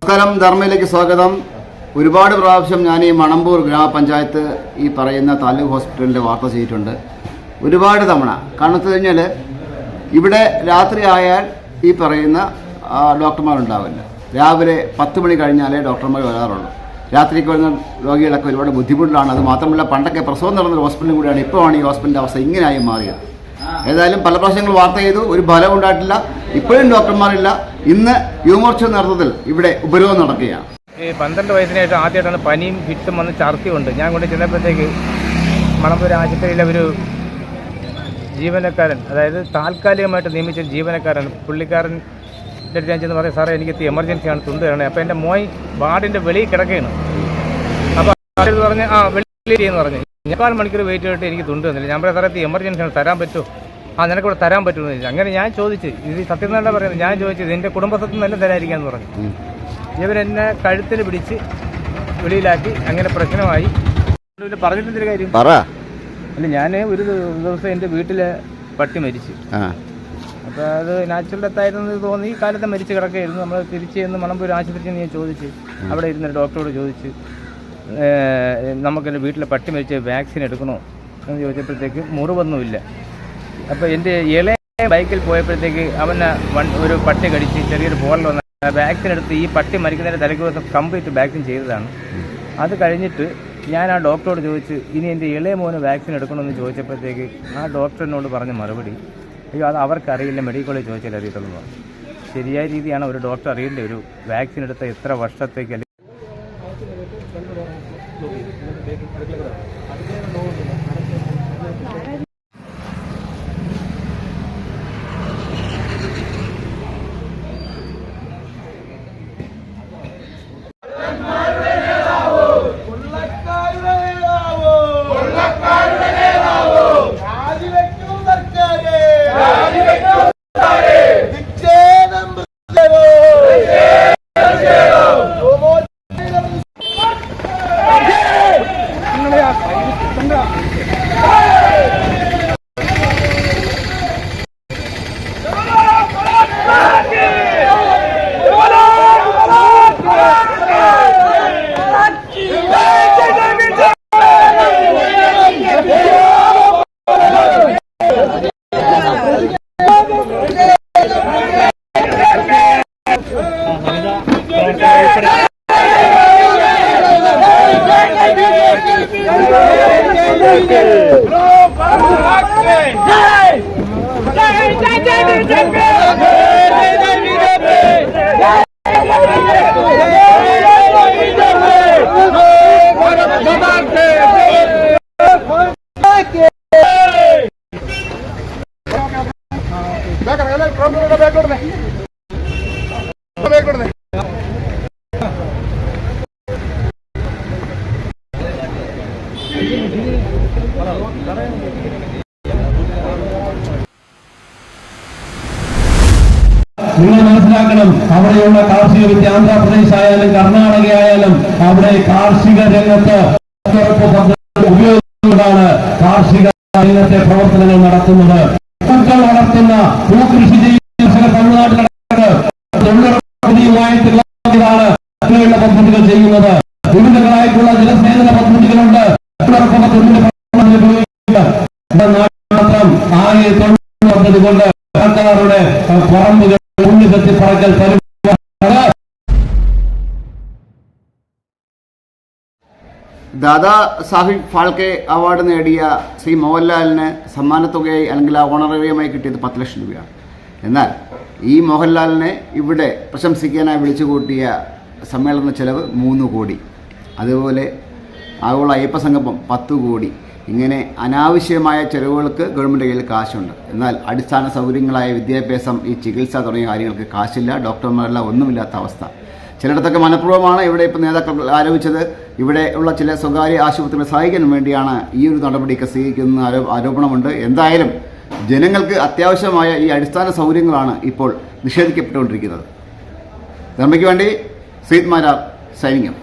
നമസ്കാരം, ധർമ്മയിലേക്ക് സ്വാഗതം. ഒരുപാട് പ്രാവശ്യം ഞാൻ ഈ മണമ്പൂർ ഗ്രാമപഞ്ചായത്ത് ഈ പറയുന്ന താലൂക്ക് ഹോസ്പിറ്റലിൻ്റെ വാർത്ത ചെയ്തിട്ടുണ്ട് ഒരുപാട് തവണ. കാരണം വെച്ച് കഴിഞ്ഞാൽ ഇവിടെ രാത്രി ആയാൽ ഈ പറയുന്ന ഡോക്ടർമാരുണ്ടാവില്ല. രാവിലെ 10 മണി കഴിഞ്ഞാലേ ഡോക്ടർമാർ വരാറുള്ളൂ. രാത്രിക്ക് വരുന്ന രോഗികളൊക്കെ ഒരുപാട് ബുദ്ധിമുട്ടിലാണ്. അത് മാത്രമല്ല, പണ്ടൊക്കെ പ്രസവം നടന്നൊരു ഹോസ്പിറ്റലും കൂടിയാണ്. ഇപ്പോഴാണ് ഈ ഹോസ്പിറ്റലിൻ്റെ അവസ്ഥ ഇങ്ങനെയായി മാറിയത്. ഏതായാലും പല പ്രാവശ്യങ്ങൾ വാർത്ത ചെയ്തു, ഒരു ഫലം ഉണ്ടായിട്ടില്ല. ഇപ്പോഴും ഡോക്ടർമാരില്ല. ഇന്ന് യുവമോർച്ച നേതൃത്വത്തിൽ ഇവിടെ ഉപരോധം നടക്കുകയാണ്. ഈ 12 വയസ്സിനായിട്ട് ആദ്യമായിട്ടാണ് പനിയും ഹിറ്റും വന്ന് ഛർദിയുണ്ട്. ഞാൻ കൊണ്ട് ചെന്നപ്പോഴത്തേക്ക് മണമ്പൂർ ആശുപത്രിയിലെ ഒരു ജീവനക്കാരൻ, അതായത് താൽക്കാലികമായിട്ട് നിയമിച്ച ജീവനക്കാരൻ, പുള്ളിക്കാരൻ്റെ അടുത്ത് ഞാൻ ചെന്ന് പറയും, സാറേ എനിക്ക് എമർജൻസിയാണ്, തുണ്ടുകയാണ്. അപ്പോൾ എൻ്റെ മോയ് വാർഡിൻ്റെ വെളിയിൽ കിടക്കുകയാണ്. അപ്പോൾ ആരെന്ന് പറഞ്ഞ് വെളിയിൽ ചെയ്യുന്നു പറഞ്ഞു. 4 മണിക്കൂർ വെയിറ്റ് ചെയ്തിട്ട് എനിക്ക് തുണ്ട് തന്നില്ല. ഞാൻ പറയാം, സാറേ എമർജൻസിയാണ്, തരാൻ പറ്റുമോ? നിനക്കൂടെ തരാൻ പറ്റുമെന്ന് ചോദിച്ചു. അങ്ങനെ ഞാൻ ചോദിച്ചു, ഇത് സത്യം തന്നെ പറയുന്നത്. ഞാൻ ചോദിച്ചത് എൻ്റെ കുടുംബത്തിൽ നിന്നെല്ലാം തരാതിരിക്കാമെന്ന് പറഞ്ഞു. ഇവരെന്നെ കഴുത്തിന് പിടിച്ച് വെളിയിലാക്കി. അങ്ങനെ പ്രശ്നമായി. പറഞ്ഞിട്ടെന്തൊരു കാര്യം അല്ല, ഞാൻ ഒരു ദിവസം എൻ്റെ വീട്ടിലെ പട്ടി മരിച്ചു. അപ്പോൾ അത് നാച്ചുറൽ ഡെത്തായിരുന്നു തോന്നി. ഈ കാലത്ത് മരിച്ച് കിടക്കുകയായിരുന്നു. നമ്മൾ തിരിച്ച് ചെന്ന് മണമ്പൂർ ആശുപത്രിയിൽ ഞാൻ ചോദിച്ച്, അവിടെ ഇരുന്നൊരു ഡോക്ടറോട് ചോദിച്ച്, നമുക്കെൻ്റെ വീട്ടിലെ പട്ടി മരിച്ച് വാക്സിൻ എടുക്കണോ എന്ന് ചോദിച്ചപ്പോഴത്തേക്ക് മുറിവൊന്നുമില്ല. അപ്പോൾ എൻ്റെ ഇളയ ബൈക്കിൽ പോയപ്പോഴത്തേക്ക് അവനെ ഒരു പട്ടി കടിച്ച് ചെറിയൊരു പോറൽ വന്ന വാക്സിൻ എടുത്ത് ഈ പട്ടി മരിക്കുന്നതിൻ്റെ തലയ്ക്ക് ദിവസം കംപ്ലീറ്റ് വാക്സിൻ ചെയ്തതാണ്. അത് കഴിഞ്ഞിട്ട് ഞാൻ ആ ഡോക്ടറോട് ചോദിച്ച്, ഇനി എൻ്റെ ഇളയ മോന് വാക്സിൻ എടുക്കണമെന്ന് ചോദിച്ചപ്പോഴത്തേക്ക് ആ ഡോക്ടറിനോട് പറഞ്ഞ മറുപടി, അയ്യോ അത് അവർക്കറിയില്ല, മെഡിക്കൽ കോളേജ് ചോദിച്ചാൽ അറിയത്തുള്ളൂ. ശരിയായ രീതിയാണ് ഒരു ഡോക്ടർ അറിയില്ല ഒരു വാക്സിൻ എടുത്ത എത്ര വർഷത്തേക്ക്. നിങ്ങൾ മനസ്സിലാക്കണം, അവിടെയുള്ള കാർഷിക വിദ്യ ആന്ധ്രാപ്രദേശ് ആയാലും കർണാടക ആയാലും അവിടെ കാർഷിക രംഗത്ത് ഉപയോഗിച്ചുകൊണ്ടാണ് കാർഷിക രംഗത്തെ പ്രവർത്തനങ്ങൾ നടത്തുന്നത്. വളർത്തുന്ന ഭൂകൃഷി ചെയ്യുന്ന തമിഴ്നാട്ടിലാണ് പദ്ധതികൾ ചെയ്യുന്നത്. വിവിധങ്ങളായിട്ടുള്ള ജലസേചന പദ്ധതികളുണ്ട്. മാത്രം 1090 പദ്ധതി കൊണ്ട് സർക്കാരുടെ പറമ്പുകൾ ഉണ്ണിസത്യപ്പറക്കൽ ദാദാ സാഹിബ് ഫാൽക്കെ അവാർഡ് നേടിയ ശ്രീ മോഹൻലാലിന് സമ്മാനത്തുകയായി അല്ലെങ്കിൽ ഓണറേറിയമായി കിട്ടിയത് 10 ലക്ഷം രൂപയാണ്. എന്നാൽ ഈ മോഹൻലാലിനെ ഇവിടെ പ്രശംസിക്കാനായി വിളിച്ചു കൂട്ടിയ സമ്മേളന ചെലവ് 3 കോടി. അതുപോലെ ആഗോള അയ്യപ്പ സംഗമം 10 കോടി. ഇങ്ങനെ അനാവശ്യമായ ചെലവുകൾക്ക് ഗവൺമെൻറ് കയ്യിൽ കാശുണ്ട്. എന്നാൽ അടിസ്ഥാന സൗകര്യങ്ങളായ വിദ്യാഭ്യാസം, ഈ ചികിത്സ തുടങ്ങിയ കാര്യങ്ങൾക്ക് കാശില്ല. ഡോക്ടർമാരെല്ലാം ഒന്നുമില്ലാത്ത അവസ്ഥ. ചിലയിടത്തൊക്കെ മനഃപൂർവ്വമാണ് ഇവിടെ ഇപ്പോൾ നേതാക്കൾ ആരോപിച്ചത്. ഇവിടെ ഉള്ള ചില സ്വകാര്യ ആശുപത്രികളെ സഹായിക്കാൻ വേണ്ടിയാണ് ഈ ഒരു നടപടിയൊക്കെ സ്വീകരിക്കുന്ന ആരോപണമുണ്ട്. എന്തായാലും ജനങ്ങൾക്ക് അത്യാവശ്യമായ ഈ അടിസ്ഥാന സൗകര്യങ്ങളാണ് ഇപ്പോൾ നിഷേധിക്കപ്പെട്ടുകൊണ്ടിരിക്കുന്നത്. ധർമ്മയ്ക്ക് വേണ്ടി സയ്യിദ് മാരാർ സൈനിങ്.